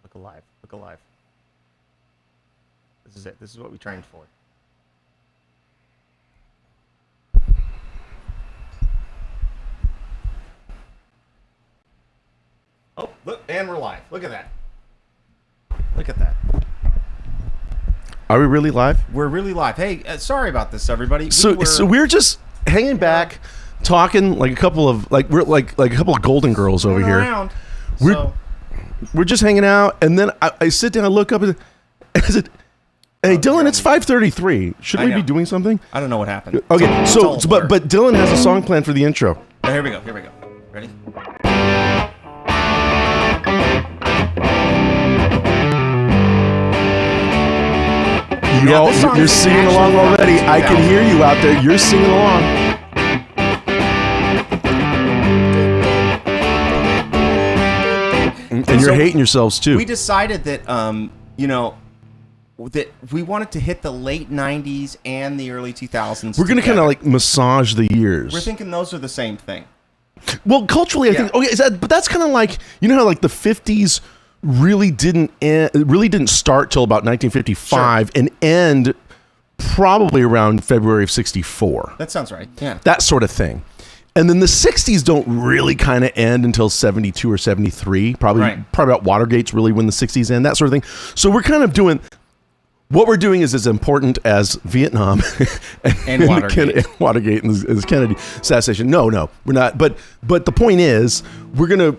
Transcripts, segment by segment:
Look alive. Look alive. This is it. This is what we trained for. Oh, look, and we're live. Look at that. Look at that. Are we really live? We're really live. Hey, sorry about this, everybody. So we're just hanging back, talking like a couple of we're like a couple of golden girls over here. Around, we're just hanging out, and then I sit down, I look up, and I said, "Hey, Dylan, it's 5:33. Shouldn't we be doing something?" I don't know what happened. Okay, but Dylan has a song planned for the intro. Oh, here we go. Here we go. Ready? You're singing along already. I can hear you out there. You're singing along. And you're hating yourselves too. We decided that, that we wanted to hit the late 90s and the early 2000s. We're going to kind of like massage the years. We're thinking those are the same thing. Well, culturally, I think. Okay, but that's kind of like, you know how like the 50s really didn't start till about 1955 and end probably around February of 64. That sounds right. Yeah. That sort of thing. And then the 60s don't really kind of end until 72 or 73. Probably about Watergate's really when the 60s end, that sort of thing. So we're kind of doing what we're doing is as important as Vietnam and Watergate and as Kennedy assassination. No, we're not. But the point is, we're going to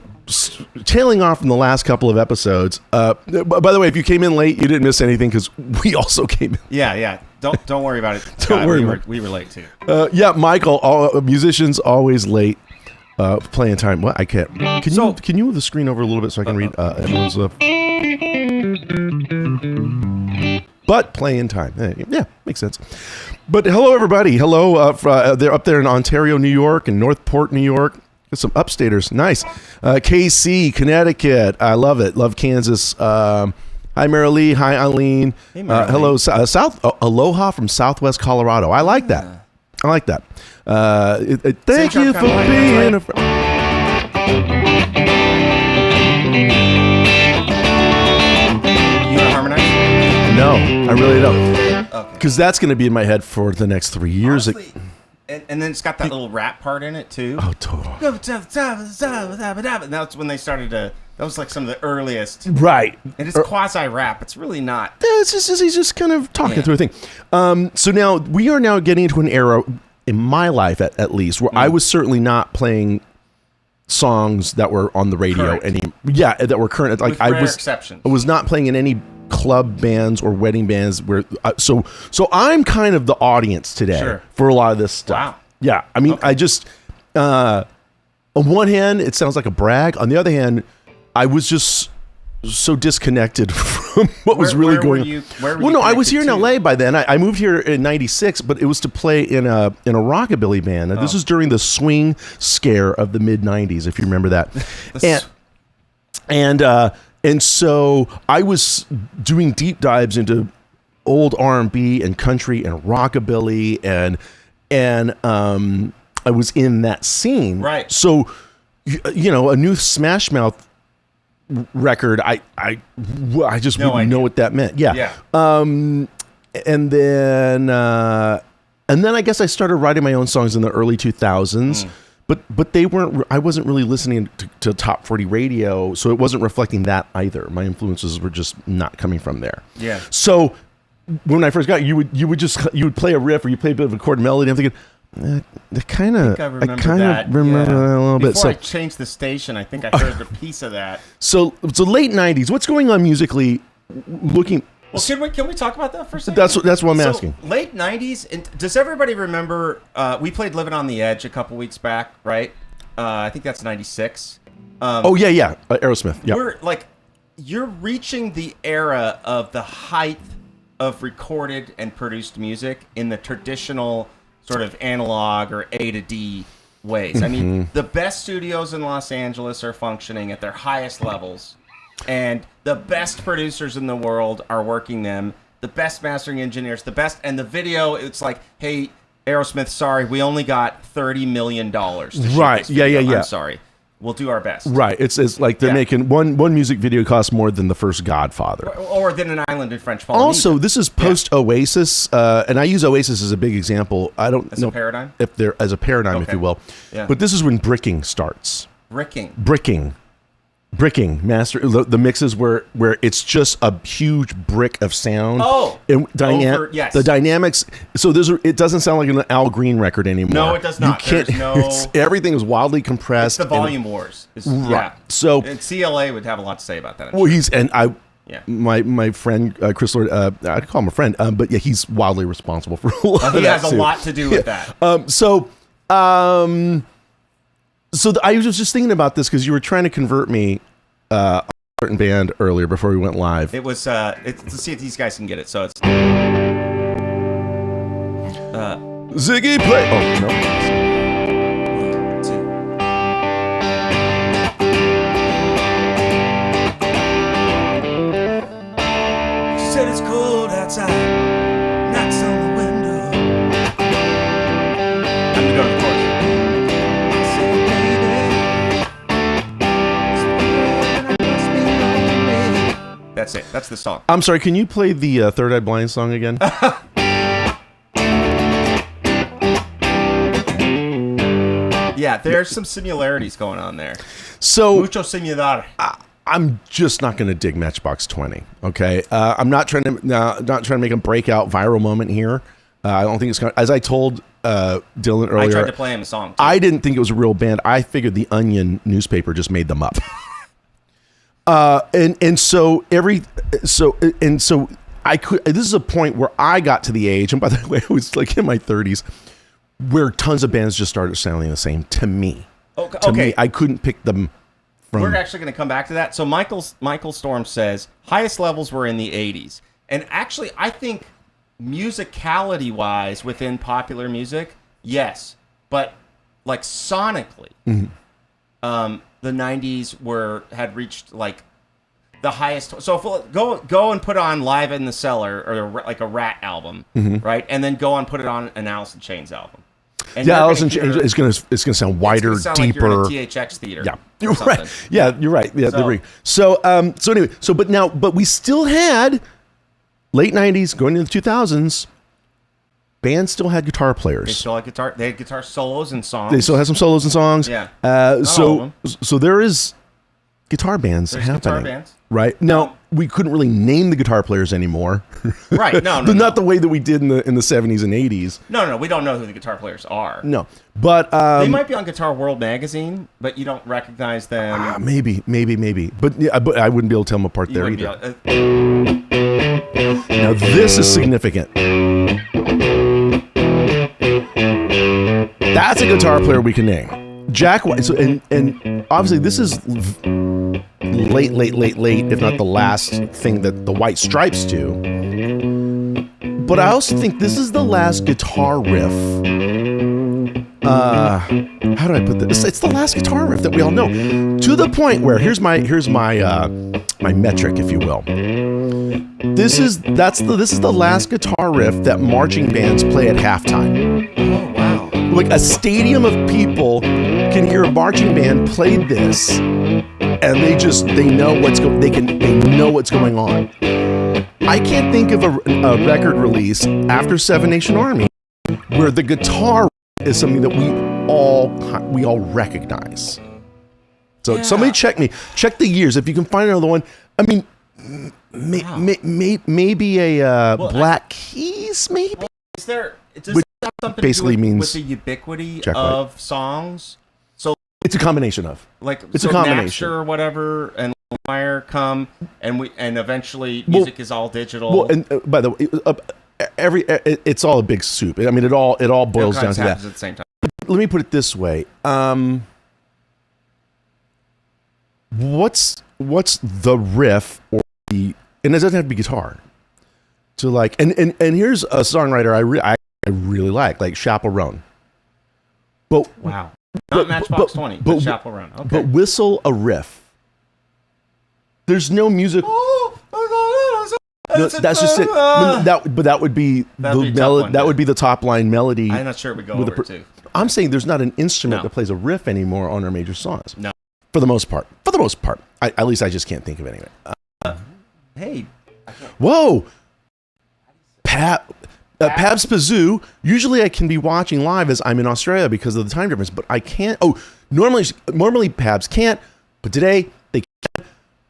tailing off from the last couple of episodes. By the way, if you came in late, you didn't miss anything because we also came in. Yeah. Don't worry about it. Don't worry. We were late too. Yeah, Michael. Musicians always late. Playing time. What? I can't. Can you move the screen over a little bit so I can read everyone's But playing time. Yeah, makes sense. But hello, everybody. Hello. They're up there in Ontario, New York, and Northport, New York. Some upstaters. Nice. KC, Connecticut. I love it. Love Kansas. Hi, Marilee. Hi, Eileen. Hey, Marilee. Hello, Aloha from Southwest Colorado. I like that. Thank you for being a friend. You want to harmonize? No, I really don't. Because that's going to be in my head for the next 3 years. Honestly, and then it's got that little rap part in it too. Oh, totally. And that's when they started to. That was like some of the earliest. Right. And it's quasi-rap. It's really not. He's just kind of talking through a thing. So now we are now getting into an era in my life, at least, where I was certainly not playing songs that were on the radio that were current. Like With rare exceptions. I was not playing in any club bands or wedding bands where. So I'm kind of the audience today for a lot of this stuff. Wow. Yeah. I mean, I just on one hand, it sounds like a brag. On the other hand, I was just so disconnected from what was really going on. Well, no, I was here in LA by then. I moved here in '96, but it was to play in a rockabilly band. And this was during the swing scare of the mid '90s, if you remember that. And so I was doing deep dives into old R&B and country and rockabilly, and I was in that scene. Right. So a new Smash Mouth record, I just wouldn't know what that meant. Yeah. And then I guess I started writing my own songs in the early 2000s, but they weren't. I wasn't really listening to top 40 radio, so it wasn't reflecting that either. My influences were just not coming from there. Yeah. So when I first got you would play a riff or you play a bit of a chord melody. I'm thinking. I kind of remember that a little bit. Before I changed the station, I think I heard a piece of that. So late '90s. What's going on musically? Looking. Well, can we talk about that for a second? That's what I'm asking. Late '90s. And does everybody remember? We played "Living on the Edge" a couple weeks back, right? I think that's '96. Aerosmith. Yeah. You're reaching the era of the height of recorded and produced music in the traditional sort of analog or A to D ways. I mean, the best studios in Los Angeles are functioning at their highest levels, and the best producers in the world are working them. The best mastering engineers, and the video. It's like, hey, Aerosmith, sorry, we only got $30 million. To shoot right? this video. Yeah. I'm sorry. we'll do our best. Right. It's like they're making one music video costs more than the first Godfather. Or than An Island in French Polynesia. Also, this is post-Oasis, and I use Oasis as a big example. I don't know a paradigm? if they're as a paradigm, if you will. Yeah. But this is when bricking starts. Bricking, master the mixes where it's just a huge brick of sound. And yes. The dynamics. So it doesn't sound like an Al Green record anymore. No, it does not. You can't, everything is wildly compressed. It's the volume wars. Right. Yeah. So and CLA would have a lot to say about that. Well, my friend Chris Lord, I call him a friend, but yeah, he's wildly responsible for a lot of that. He has a lot to do with that. So I was just thinking about this because you were trying to convert me on a certain band earlier before we went live. It was to see if these guys can get it. So it's Ziggy play. Oh no. She said it's cold outside. Knocks on the window. I'm gonna go to the chorus. That's it. That's the song. I'm sorry. Can you play the Third Eye Blind song again? Yeah, there's some similarities going on there. So mucho similar. I'm just not going to dig Matchbox 20. Okay, I'm not trying to make a breakout viral moment here. I don't think it's going. As I told Dylan earlier, I tried to play him a song too. I didn't think it was a real band. I figured the Onion newspaper just made them up. So I could. This is a point where I got to the age, and by the way, I was like in my 30s, where tons of bands just started sounding the same to me. To me, I couldn't pick them from. We're actually going to come back to that. So Michael Storm says highest levels were in the 80s, and actually, I think musicality-wise within popular music, yes, but like sonically. The 90s had reached like the highest. So if we'll go and put on Live in the Cellar or like a Rat album, right, and then go and put it on an Alice in Chains album. And Alice in Chains is gonna sound wider, deeper. Like you're in a THX theater. Yeah, you're right. Yeah, you're right. Yeah, so anyway, but we still had late 90s going into the 2000s. Bands still had guitar players. They still had guitar. They had guitar solos and songs. They still had some solos and songs. Yeah. So there is guitar bands happening. Guitar bands. Right. Now we couldn't really name the guitar players anymore. Right. No. Not the way that we did in the 70s and 80s. No. We don't know who the guitar players are. No. But they might be on Guitar World magazine, but you don't recognize them. Maybe. But I wouldn't be able to tell them apart there either. Now this is significant. That's a guitar player we can name. Jack White. So, and obviously this is late, if not the last thing that the White Stripes do. But I also think this is the last guitar riff. How do I put this? It's the last guitar riff that we all know. To the point where here's my metric, if you will. This is the last guitar riff that marching bands play at halftime. Oh wow! Like a stadium of people can hear a marching band play this, and they know what's going on. I can't think of a record release after Seven Nation Army where the guitar is something that we all recognize. So somebody check the years if you can find another one. I mean. Maybe a Black Keys, maybe. Does that have something basically to do means with the ubiquity of songs? So it's a combination of it's a combination. Napster or whatever, and Fire come, and eventually music is all digital. Well, and by the way, it's all a big soup. I mean, it all boils down to that. At the same time. Let me put it this way. What's the riff or and it doesn't have to be guitar to like and here's a songwriter I really like Chaperone. But wow, not Matchbox 20, but Chaperone. Okay, but whistle a riff. There's no music. No, that's just it. That would be the melody. That would be the top line melody. I'm not sure it would go over too. I'm saying there's not an instrument that plays a riff anymore on our major songs. No. For the most part. At least I just can't think of anything. Hey. Whoa. Pabs Pazoo. Usually I can be watching live as I'm in Australia because of the time difference, but I can't. Oh, normally Pabs can't, but today they can.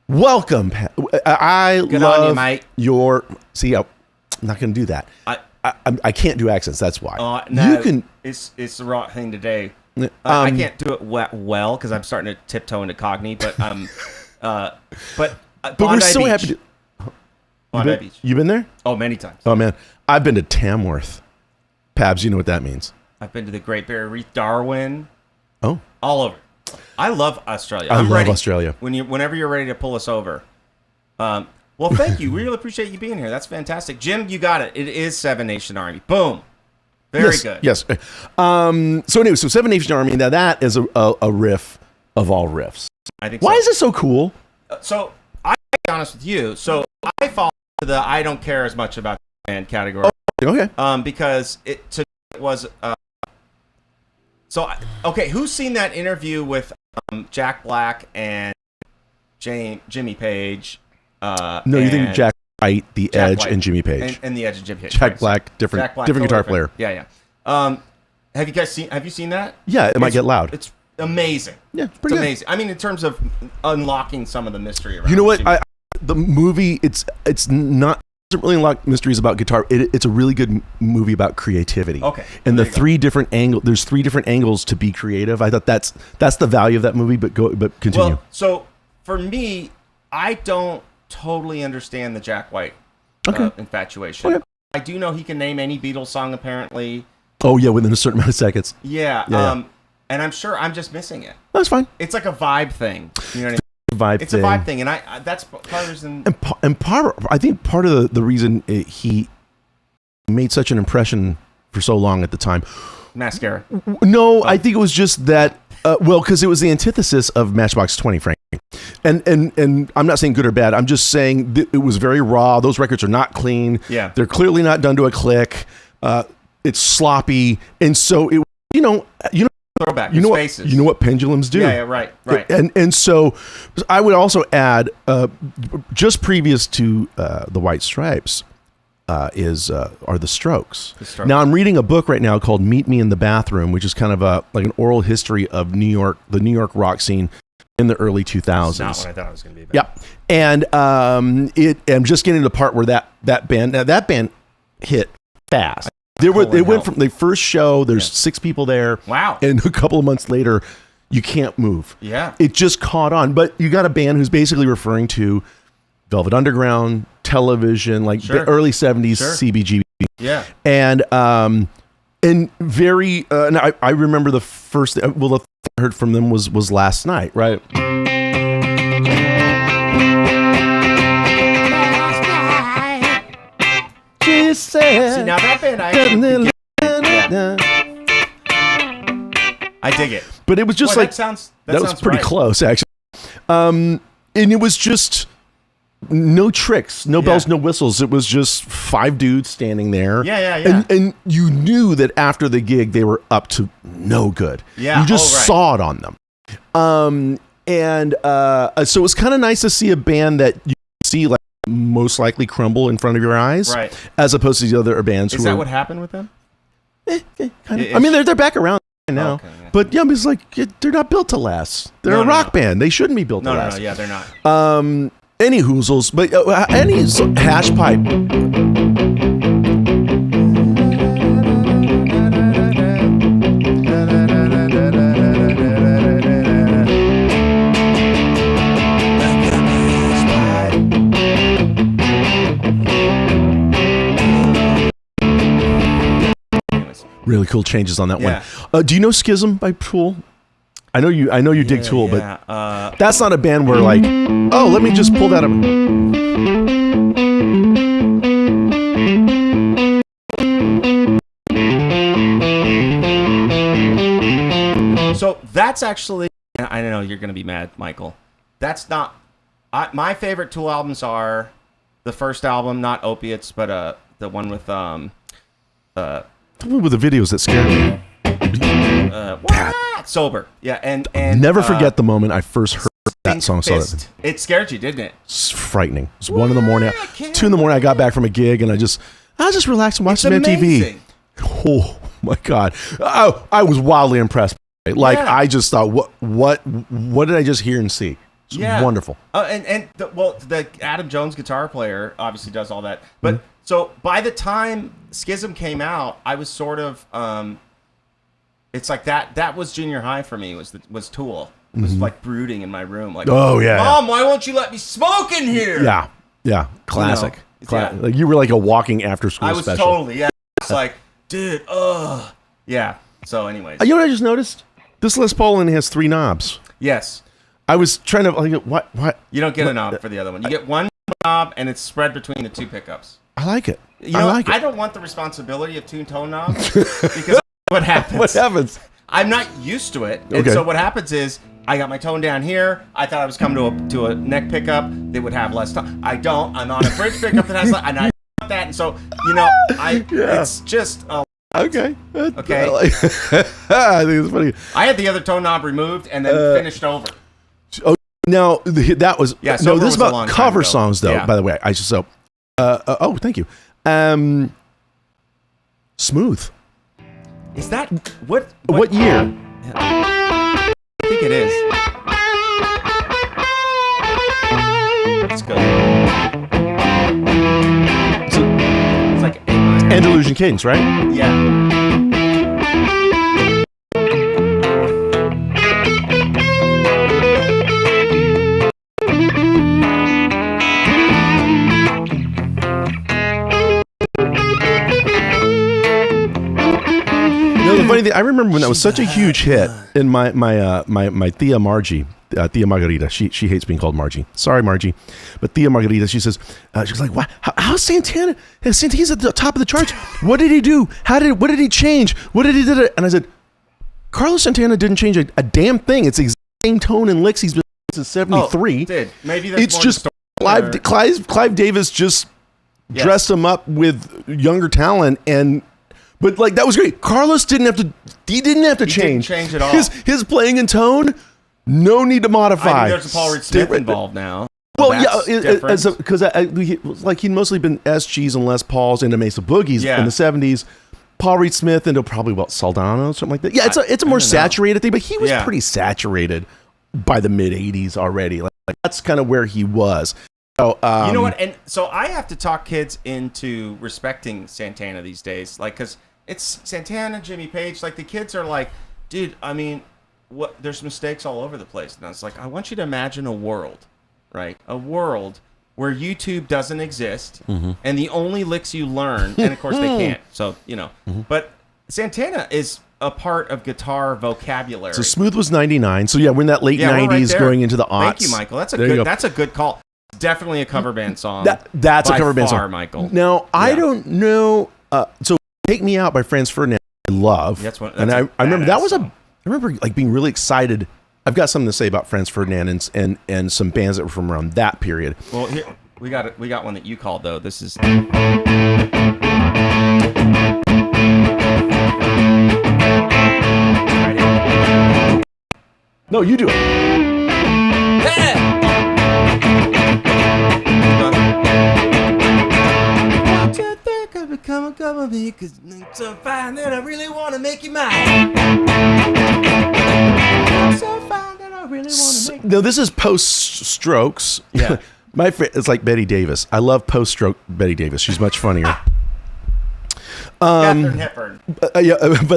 Welcome, I Good love on you, mate. your. See, I'm not going to do that. I can't do accents. That's why. No, you can. It's the right thing to do. I can't do it well because I'm starting to tiptoe into Cogni, but we're so happy to. Bondi Beach. You been there? Oh, many times. Oh man, I've been to Tamworth. Pabs, you know what that means? I've been to the Great Barrier Reef, Darwin. Oh, all over. I love Australia. I love Australia. Whenever you're ready to pull us over. Well, thank you. We really appreciate you being here. That's fantastic, Jim. You got it. It is Seven Nation Army. Boom. Very good. Yes. So anyway, Seven Nation Army. Now that is a riff of all riffs. I think. Why is it so cool? So I'll be honest with you. So I fall into the I don't care as much about the band category. Oh, okay. Because it was. Who's seen that interview with Jack Black and Jimmy Page? No, you think Jack White, The Edge, and Jimmy Page, and The Edge and Jimmy Page. Jack Black, different guitar player. Yeah. Have you seen that? Yeah, it might get loud. It's amazing. Yeah, it's pretty good. Amazing. I mean, in terms of unlocking some of the mystery around. You know what? The movie, it's not. Doesn't really unlock mysteries about guitar. It's a really good movie about creativity. Okay. And there's three different angles to be creative. I thought that's the value of that movie. But continue. Well, so for me, I don't totally understand the Jack White infatuation. Okay. I do know he can name any Beatles song apparently. Oh yeah, within a certain amount of seconds. Yeah. And I'm sure I'm just missing it. That's fine. It's like a vibe thing. You know what I mean? It's a vibe thing, and that's part of the reason. I think part of the reason he made such an impression for so long at the time. Mascara. No, I think it was just that. Because it was the antithesis of Matchbox 20, frankly. And I'm not saying good or bad. I'm just saying it was very raw. Those records are not clean. Yeah. They're clearly not done to a click. It's sloppy, and so it. Throwback. You know what pendulums do. Yeah, right. And so I would also add, just previous to the White Stripes, are the Strokes. Now I'm reading a book right now called "Meet Me in the Bathroom," which is kind of like an oral history of the New York rock scene in the early 2000s. That's not what I thought it was going to be about. Yeah, and I'm just getting to the part where that band hit fast. They went from the first show. There's 6 people there. Wow! And a couple of months later, you can't move. Yeah, it just caught on. But you got a band who's basically referring to Velvet Underground, Television, like the early '70s CBGB. Yeah, and very. And I remember the first. The thing I heard from them was Last Night, right? See, now that band, I dig it. But it was just that sounds pretty close, actually. And it was just no tricks, no bells, no whistles. It was just 5 dudes standing there. Yeah. And you knew that after the gig, they were up to no good. Yeah. You just saw it on them. So it was kind of nice to see a band that you see like most likely crumble in front of your eyes, right? As opposed to the other bands. Is that what happened with them? Kind of. I mean, they're back around now, but it's like they're not built to last. They're a rock band. They shouldn't be built to last. No, yeah, they're not. Any hoozles, but any hash pipe. Really cool changes on that one. Do you know Schism by Tool? I know you dig Tool, but that's not a band where like, oh, let me just pull that up. So that's actually, I know you're going to be mad, Michael. That's not, my favorite Tool albums are the first album, not Opiates, but the one with with the videos that scared me. What? sober. Yeah, and never forget the moment I first heard that song. It scared you, didn't it? It's frightening. It was 1 a.m. 2 a.m. I got back from a gig, and I just relaxed and watched some MTV. Oh my God! I was wildly impressed. I just thought, what did I just hear and see? It's wonderful. The Adam Jones guitar player obviously does all that. But so by the time Schism came out, I was sort of it's like that was junior high for me. Was Tool. It was like brooding in my room, like, Mom, why won't you let me smoke in here? Yeah, classic. Like you were like a walking after school special. I was totally, It's like, dude, yeah. So, anyways, you know what I just noticed? This Les Paul only has 3 knobs. Yes. I was trying to like what? You don't get a knob for the other one. You get one knob, and it's spread between the 2 pickups. I like it. I don't want the responsibility of 2 tone knobs because what happens? What happens? I'm not used to it, and so what happens is I got my tone down here. I thought I was coming to a neck pickup that would have less tone. I don't. I'm on a bridge pickup that has less, and I want that, and so it's just okay. Okay. I think it's funny. I had the other tone knob removed and then finished over. Oh, now that was this is about cover songs though. Yeah. By the way, thank you. Smooth. Is that what year? I think it is. Let's go. It's like A minor. Andalusian Cadence, right? Yeah. Funny thing, I remember when that was such a huge hit in my Thea Margie, Thea Margarita. She hates being called Margie. Sorry, Margie, but Thea Margarita. She says she's like, "Wow, how's Santana? Santana's at the top of the charts. What did he do? What did he change? What did he do?" And I said, Carlos Santana didn't change a damn thing. It's the exact same tone and licks he's been since '73. Maybe that's it's just Clive Davis just dressed him up with younger talent and. But like that was great. Carlos didn't have to. He didn't have to change. Didn't change at all. His playing and tone, no need to modify. I mean, there's a Paul Reed Smith involved now. Well, because he'd mostly been SGs and Les Pauls into Mesa Boogies in the '70s. Paul Reed Smith into probably Soldano, something like that. Yeah, it's a more saturated thing, but he was pretty saturated by the mid '80s already. Like that's kind of where he was. So, you know what? And so I have to talk kids into respecting Santana these days, like because. It's Santana, Jimmy Page. Like the kids are like, dude. I mean, there's mistakes all over the place. And I was like, I want you to imagine a world, right? A world where YouTube doesn't exist, and the only licks you learn, and of course they can't. So but Santana is a part of guitar vocabulary. So Smooth was '99. So yeah, we're in that late '90s, going into the aughts. Thank you, Michael. That's a good call. Definitely a cover band song. That's a cover band song, Michael. Now I don't know. So. Take Me Out by Franz Ferdinand, I love. That's I remember that was I remember like being really excited. I've got something to say about Franz Ferdinand and some bands that were from around that period. Well, here we got one that you called though. This is No, you do it. Come with me, cause it's so fine that I really want to make you mine. So fine that I really want to make you mine. No, this is post-Strokes. Yeah. My friend, it's like Betty Davis. I love post-stroke Betty Davis. She's much funnier. Katharine Hepburn. By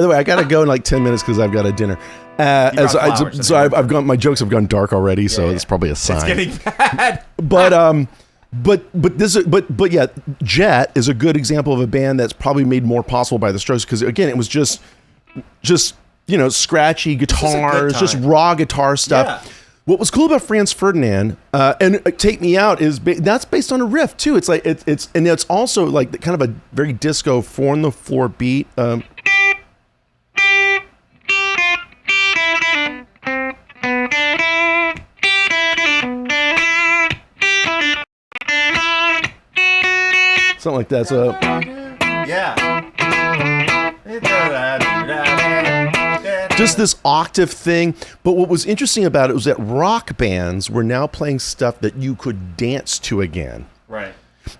the way, I gotta go in like 10 minutes because I've got a dinner. I've gone. My jokes have gone dark already, so it's probably a sign. It's getting bad. But yeah, Jet is a good example of a band that's probably made more possible by the Strokes because again, it was just scratchy guitars, just raw guitar stuff. Yeah. What was cool about Franz Ferdinand and Take Me Out is that's based on a riff too. It's like it's also like kind of a very disco 4-on-the-floor beat. Something like that. So was this octave thing. But what was interesting about it was that rock bands were now playing stuff that you could dance to again. Right.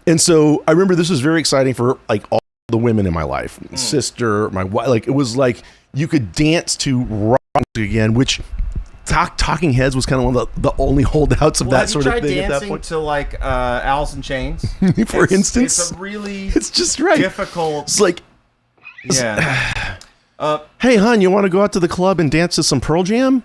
And so I remember this was very exciting for like all the women in my life, sister, my wife. Like it was like you could dance to rock again, which Talking Heads was kind of one of the only holdouts of that sort of thing at that point. To like Alice in Chains, for instance, it's a really it's just right difficult. It's like, yeah. Hey, hon, you want to go out to the club and dance to some Pearl Jam?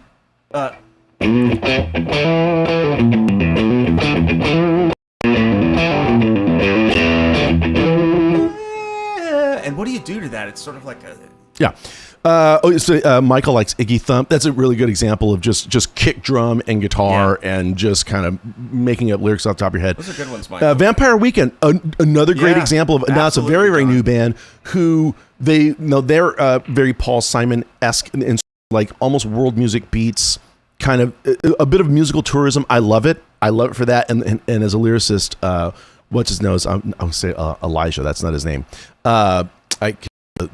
And what do you do to that? It's sort of like a... Yeah. Michael likes Iggy Thump. That's a really good example of just kick drum and guitar and just kind of making up lyrics off the top of your head. Those are good ones, Michael. Vampire Weekend, another great example of... Now it's a very, very new band who they're very Paul Simon-esque and like almost world music beats, kind of a bit of musical tourism. I love it. I love it for that. And as a lyricist... what's his nose? I'm going to say Elijah. That's not his name. I can't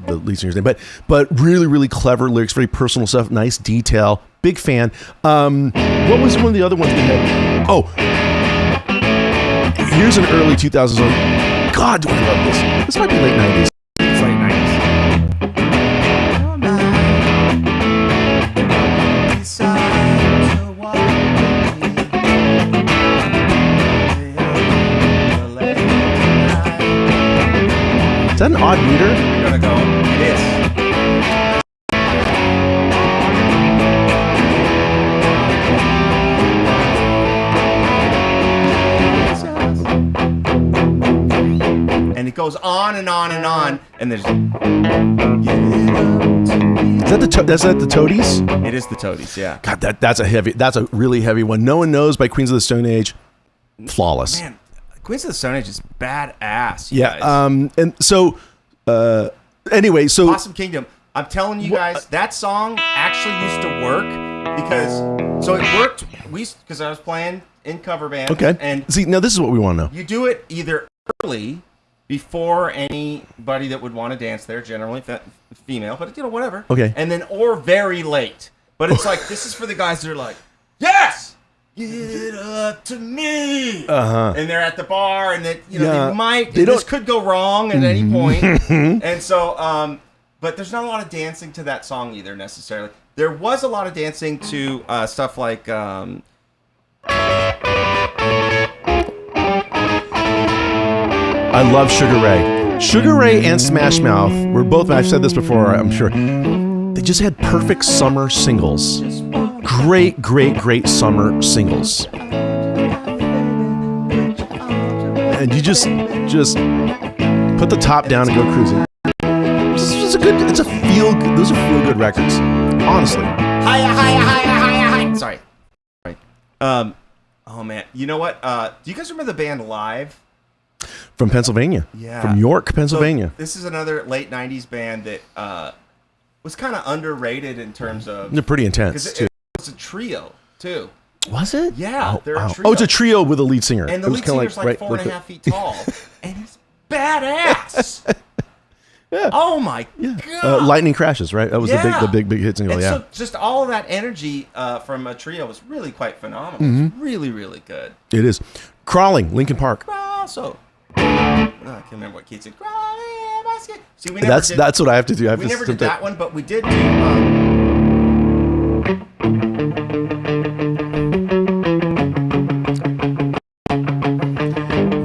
the lead singer's name, but really, really clever lyrics, very personal stuff, nice detail. Big fan. What was one of the other ones we had? Oh, here's an early 2000s song. God, do I love this? This might be late 90s. It's late 90s. Is that an odd meter? We're gonna go. It is. And it goes on and on and on, and there's. Is that the Toadies? It is the Toadies, yeah. God, that's a really heavy one. No One Knows by Queens of the Stone Age, flawless. Man, Queens of the Stone Age is badass. Yeah. Guys. And so, anyway, so Possum Kingdom. I'm telling you guys, that song actually used to work because it worked. Because I was playing in Coverband. Okay. And see, now this is what we want to know. You do it either early, before anybody that would want to dance there, generally female, but whatever. Okay. And then or very late. But it's like this is for the guys that are like, yes. Get up to me, and they're at the bar, and that this could go wrong at any point, and so but there's not a lot of dancing to that song either necessarily. There was a lot of dancing to stuff like I love Sugar Ray. Sugar Ray and Smash Mouth were both. I've said this before, I'm sure. They just had perfect summer singles. Great summer singles. And you just put the top down and go cruising. Those are feel good records. Honestly. Hi. Sorry. Oh man. You know what? Do you guys remember the band Live? From Pennsylvania. Yeah. From York, Pennsylvania. So this is another late 90s band that was kind of underrated in terms of... They're pretty intense, too. It's a trio, too. Was it? Yeah, they're a trio. Oh, it's a trio with a lead singer. And the lead singer's like 4.5 feet tall. And he's badass. Yeah. Oh, my God. Lightning Crashes, right? That was the big hit single, and yeah. so just all of that energy from a trio was really quite phenomenal. Mm-hmm. It's really, really good. It is. Crawling, Linkin Park. So... I can't remember what Keith said. See, that's what I have to do. We never did that one, but we did do.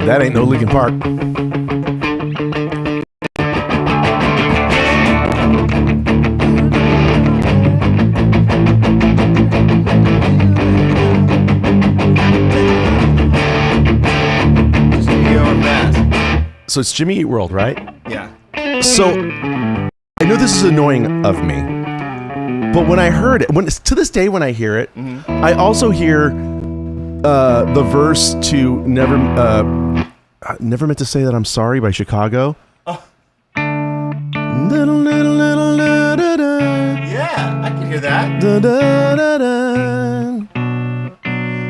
That ain't no Linkin Park. So it's Jimmy Eat World, right? Yeah. So I know this is annoying of me, but when I heard it, to this day when I hear it, I also hear the verse to Never Meant to Say That I'm Sorry by Chicago. Oh. Little, da, da, da. Yeah, I can hear that. Da, da, da, da.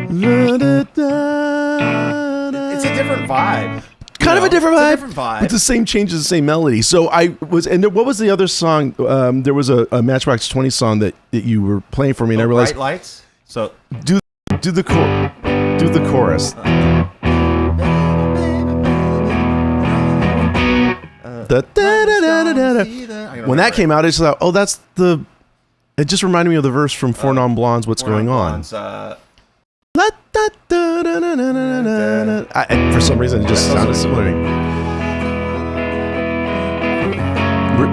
Da, da, da, it's a different vibe. kind of a different vibe. It's a different vibe. But the same changes, the same melody. So what was the other song? There was a Matchbox 20 song that you were playing for me, and I realized Bright Lights. So do the chorus. When that came out, I just thought, oh, that's the. It just reminded me of the verse from Four Non Blondes. What's going on? For some reason, it just sounded similar to me.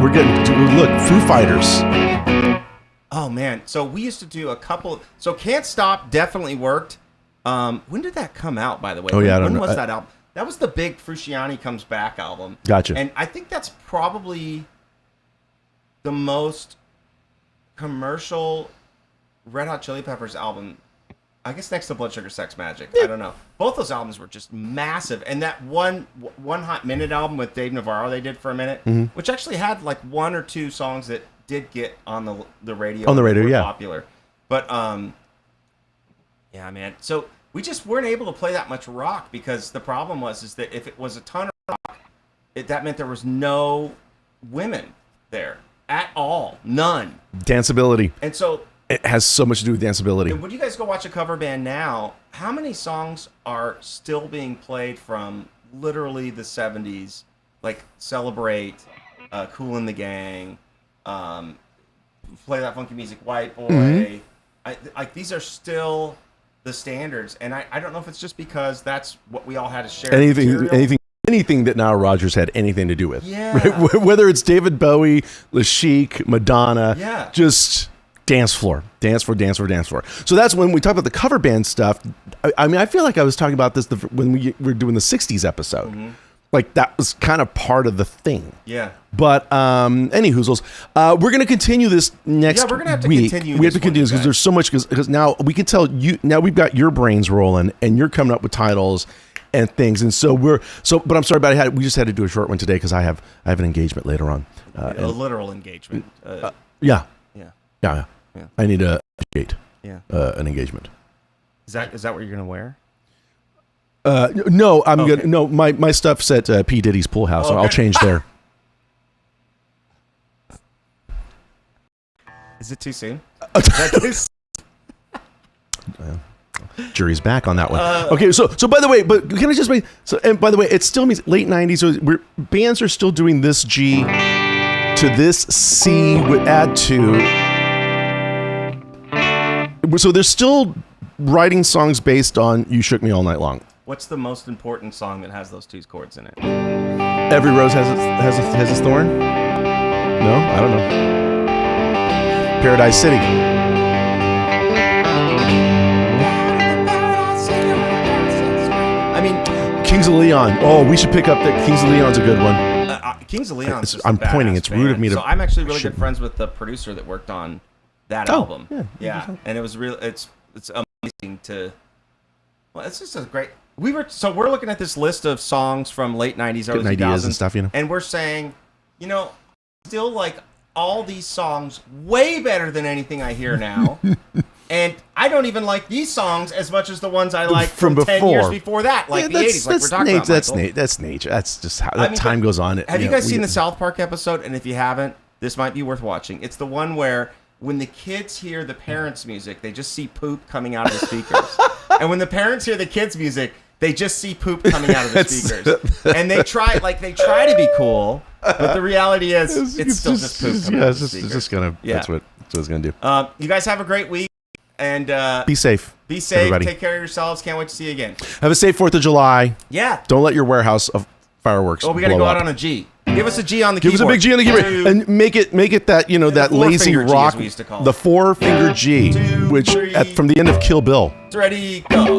We're getting look, Foo Fighters. Oh man! So we used to do a couple. So Can't Stop definitely worked. When did that come out? By the way, I don't know. When was that album? That was the big Frusciante Comes Back album. Gotcha. And I think that's probably the most commercial Red Hot Chili Peppers album. I guess next to Blood Sugar Sex Magic. Yeah. I don't know. Both those albums were just massive. And that one Hot Minute album with Dave Navarro they did for a minute, which actually had like one or two songs that did get on the radio. On the radio, yeah. Popular. But, yeah, man. So we just weren't able to play that much rock because the problem is that if it was a ton of rock, that meant there was no women there at all. None. Danceability. And so it has so much to do with danceability. And when you guys go watch a cover band now, how many songs are still being played from literally the 70s? Like Celebrate, Kool and the Gang, Play That Funky Music, White Boy. Like these are still the standards, and I don't know if it's just because that's what we all had to share. Anything that Nile Rodgers had anything to do with. Yeah. Right? Whether it's David Bowie, Le Chic, Madonna, just dance floor. So that's when we talk about the cover band stuff. I mean, I feel like I was talking about this when we were doing the 60s episode. Like that was kind of part of the thing. Yeah. But any hoozles, we're going to continue this next week. Yeah, we're going to have to continue. We have to continue because there's so much. Because now we can tell you. Now we've got your brains rolling, and you're coming up with titles and things. And so But I'm sorry, but we just had to do a short one today because I have an engagement later on. A literal engagement. Yeah. Yeah. I need to initiate. Yeah. An engagement. Is that what you're going to wear? No, I'm good. No, my stuff's at P. Diddy's pool house. So I'll change there. Is it too soon? Jury's back on that one. Okay, so by the way, but can I just wait? So, and by the way, it still means late '90s. So bands are still doing this G to this C would add to. So they're still writing songs based on "You Shook Me All Night Long." What's the most important song that has those two chords in it? Every Rose has its thorn. No, I don't know. Paradise City. I mean, Kings of Leon. Oh, we should pick up that. Kings of Leon's a good one. Kings of Leon. I'm pointing. It's rude of me to. So I'm actually really good friends with the producer that worked on that album. Yeah, and it was real. It's amazing to. Well, it's just a great. We're looking at this list of songs from late '90s, early 2000s, and stuff, and we're saying, still like all these songs way better than anything I hear now, and I don't even like these songs as much as the ones I like from before. 10 years before that, like the '80s, like we're talking about. That's nature. That's just how time goes on. Have you guys seen the South Park episode? And if you haven't, this might be worth watching. It's the one where when the kids hear the parents' music, they just see poop coming out of the speakers. And when the parents hear the kids' music, they just see poop coming out of the speakers. And they try to be cool, but the reality is it's still just poop coming out of the speakers. That's what it's gonna do. You guys have a great week, and be safe. Be safe. Everybody. Take care of yourselves. Can't wait to see you again. Have a safe 4th of July. Yeah. Don't let your warehouse of fireworks. Oh, we got to go out on a G. Give us a G on the keyboard. Give us a big G on the keyboard, and make it that that lazy rock, the 4-finger G, from the end of Kill Bill. It's ready, go.